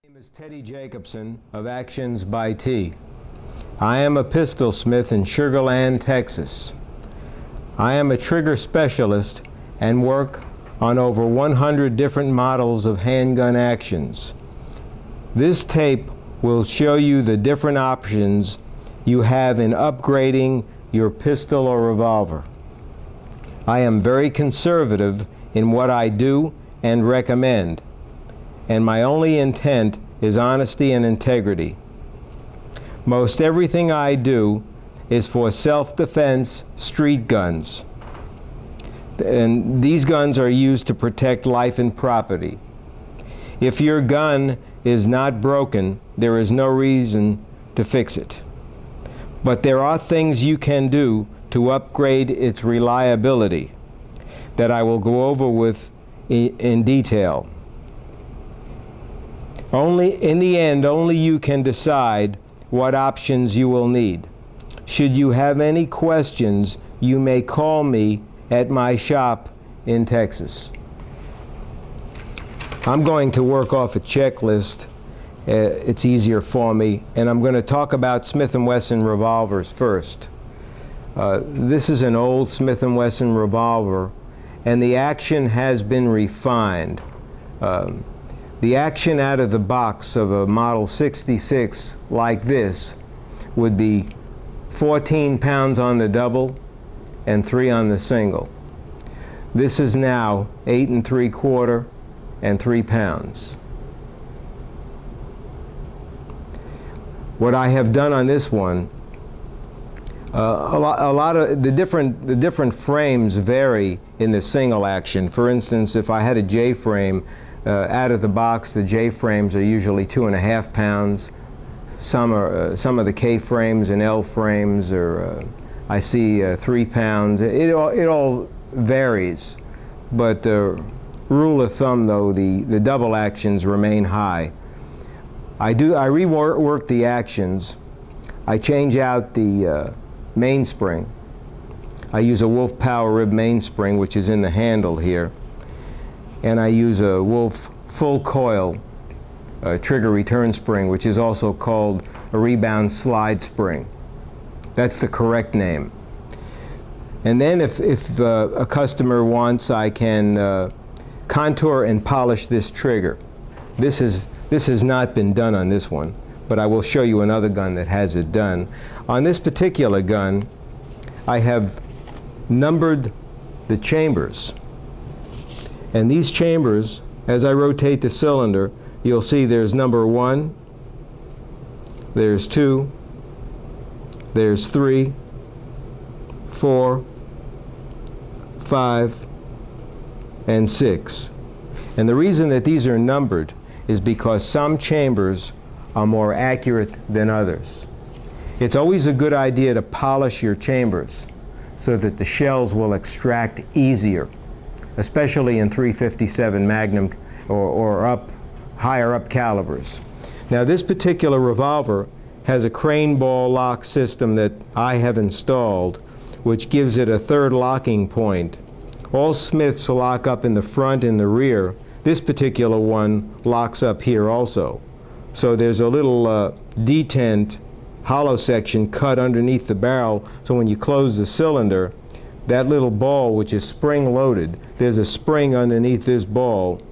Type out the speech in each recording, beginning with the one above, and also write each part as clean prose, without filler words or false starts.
My name is Teddy Jacobson of Actions by T. I am a pistol smith in Sugar Land, Texas. I am a trigger specialist and work on over 100 different models of handgun actions. This tape will show you the different options you have in upgrading your pistol or revolver. I am very conservative in what I do and recommend, and my only intent is honesty and integrity. Most everything I do is for self-defense street guns, and these guns are used to protect life and property. If your gun is not broken, there is no reason to fix it. But there are things you can do to upgrade its reliability that I will go over with in detail. In the end, only you can decide what options you will need. Should you have any questions, you may call me at my shop in Texas. I'm going to work off a checklist. It's easier for me, and I'm going to talk about Smith & Wesson revolvers first. This is an old Smith & Wesson revolver, and the action has been refined. The action out of the box of a model 66 like this would be 14 pounds on the double and 3 on the single. This is now 8 3/4 and 3 pounds. What I have done on this one, a lot of the different frames vary in the single action. For instance, if I had a J frame, out of the box, the J frames are usually 2.5 pounds. Some of the K frames and L frames are, I see 3 pounds. It all varies, but rule of thumb though, the double actions remain high. I rework the actions. I change out the mainspring. I use a Wolf Power Rib mainspring, which is in the handle here, and I use a Wolf full coil trigger return spring, which is also called a rebound slide spring. That's the correct name. And then if a customer wants, I can contour and polish this trigger. This has not been done on this one, but I will show you another gun that has it done. On this particular gun, I have numbered the chambers. And these chambers, as I rotate the cylinder, you'll see there's number 1, there's 2, there's 3, 4, 5, and 6. And the reason that these are numbered is because some chambers are more accurate than others. It's always a good idea to polish your chambers so that the shells will extract easier, especially in .357 Magnum or higher up calibers. Now this particular revolver has a crane ball lock system that I have installed, which gives it a third locking point. All Smiths lock up in the front and the rear. This particular one locks up here also. So there's a little detent hollow section cut underneath the barrel, so when you close the cylinder, that little ball, which is spring loaded, there's a spring underneath this ball,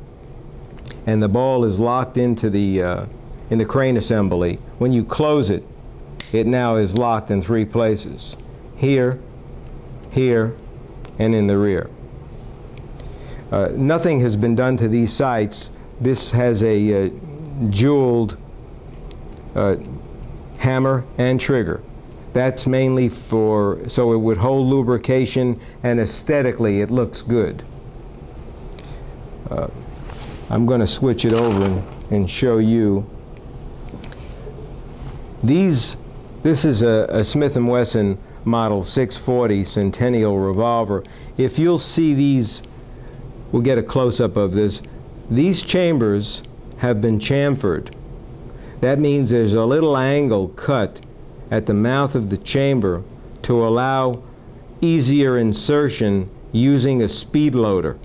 and the ball is locked into the in the crane assembly. When you close it, it now is locked in 3 places: here, here, and in the rear. Nothing has been done to these sights. This has a jeweled hammer and trigger. That's mainly so it would hold lubrication, and aesthetically it looks good. I'm going to switch it over and show you. This is a Smith & Wesson Model 640 Centennial revolver. If you'll see these, we'll get a close-up of this. These chambers have been chamfered. That means there's a little angle cut at the mouth of the chamber to allow easier insertion using a speed loader.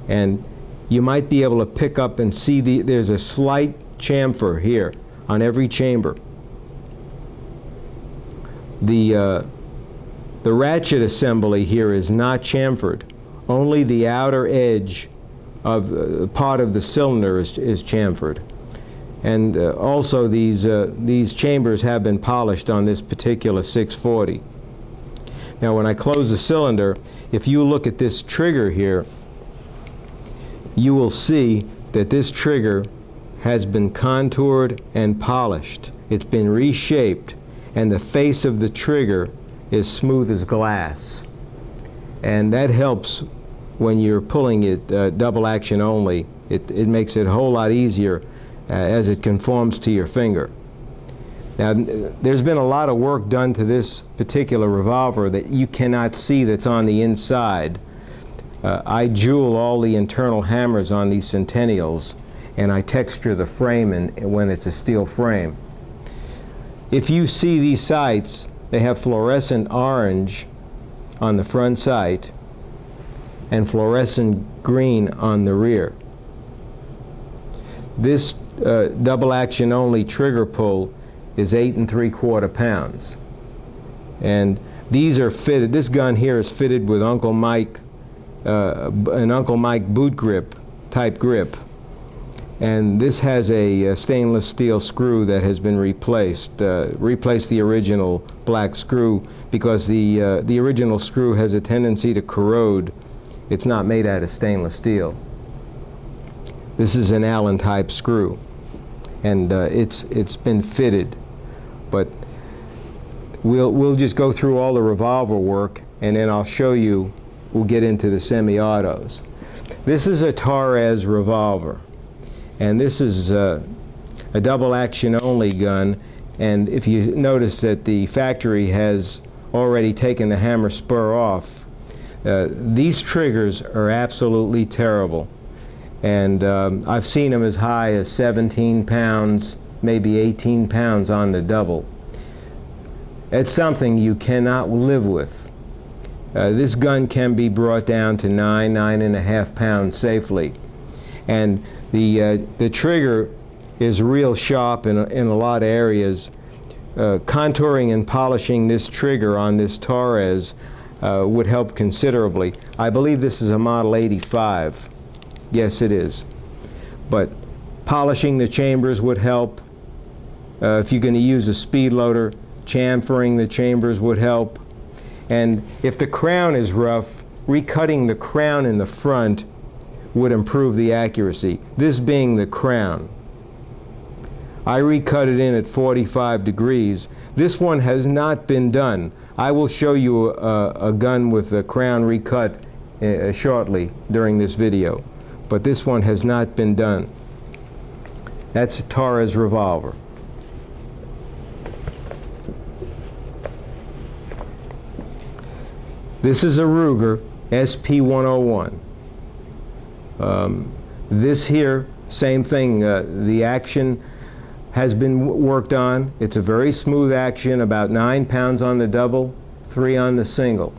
And you might be able to pick up and see there's a slight chamfer here on every chamber. The ratchet assembly here is not chamfered. Only the outer edge of part of the cylinder is chamfered. And also these chambers have been polished on this particular 640. Now when I close the cylinder, if you look at this trigger here, you will see that this trigger has been contoured and polished. It's been reshaped, and the face of the trigger is smooth as glass. And that helps when you're pulling it double action only. It makes it a whole lot easier as it conforms to your finger. Now, there's been a lot of work done to this particular revolver that you cannot see that's on the inside. I jewel all the internal hammers on these Centennials, and I texture the frame when it's a steel frame. If you see these sights, they have fluorescent orange on the front sight and fluorescent green on the rear. This double action only trigger pull is 8 3/4 pounds. And these are fitted, this gun here is fitted with Uncle Mike, an Uncle Mike boot grip type grip. And this has a stainless steel screw that has been replaced the original black screw, because the original screw has a tendency to corrode. It's not made out of stainless steel. This is an Allen type screw, and it's been fitted. But we'll just go through all the revolver work, and then I'll show you. We'll get into the semi-autos. This is a Torres revolver, and this is a double action only gun. And if you notice that the factory has already taken the hammer spur off, these triggers are absolutely terrible. And I've seen them as high as 17 pounds, maybe 18 pounds on the double. It's something you cannot live with. This gun can be brought down to 9.5 pounds safely. And the trigger is real sharp in a lot of areas. Contouring and polishing this trigger on this Torres would help considerably. I believe this is a model 85. Yes, it is. But polishing the chambers would help. If you're going to use a speed loader, chamfering the chambers would help. And if the crown is rough, recutting the crown in the front would improve the accuracy. This being the crown. I recut it in at 45 degrees. This one has not been done. I will show you a gun with the crown recut shortly during this video. But this one has not been done. That's a Torres revolver. This is a Ruger SP-101. This here, same thing. The action has been worked on. It's a very smooth action, about 9 pounds on the double, 3 on the single.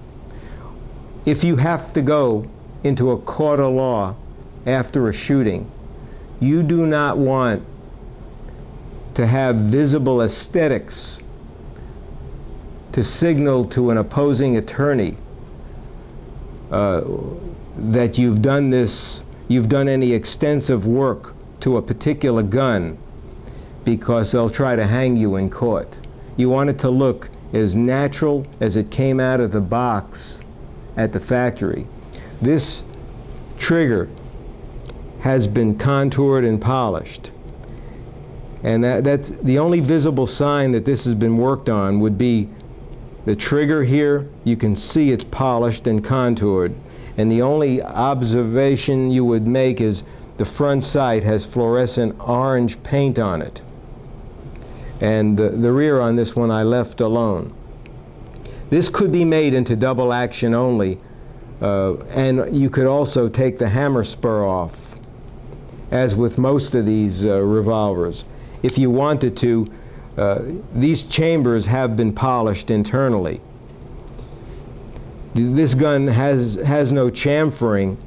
If you have to go into a court of law after a shooting, you do not want to have visible aesthetics to signal to an opposing attorney that you've done any extensive work to a particular gun, because they'll try to hang you in court. You want it to look as natural as it came out of the box at the factory. This trigger has been contoured and polished. And that's the only visible sign that this has been worked on would be the trigger here. You can see it's polished and contoured. And the only observation you would make is the front sight has fluorescent orange paint on it. And the rear on this one I left alone. This could be made into double action only. And you could also take the hammer spur off, as with most of these revolvers. If you wanted to, these chambers have been polished internally. This gun has no chamfering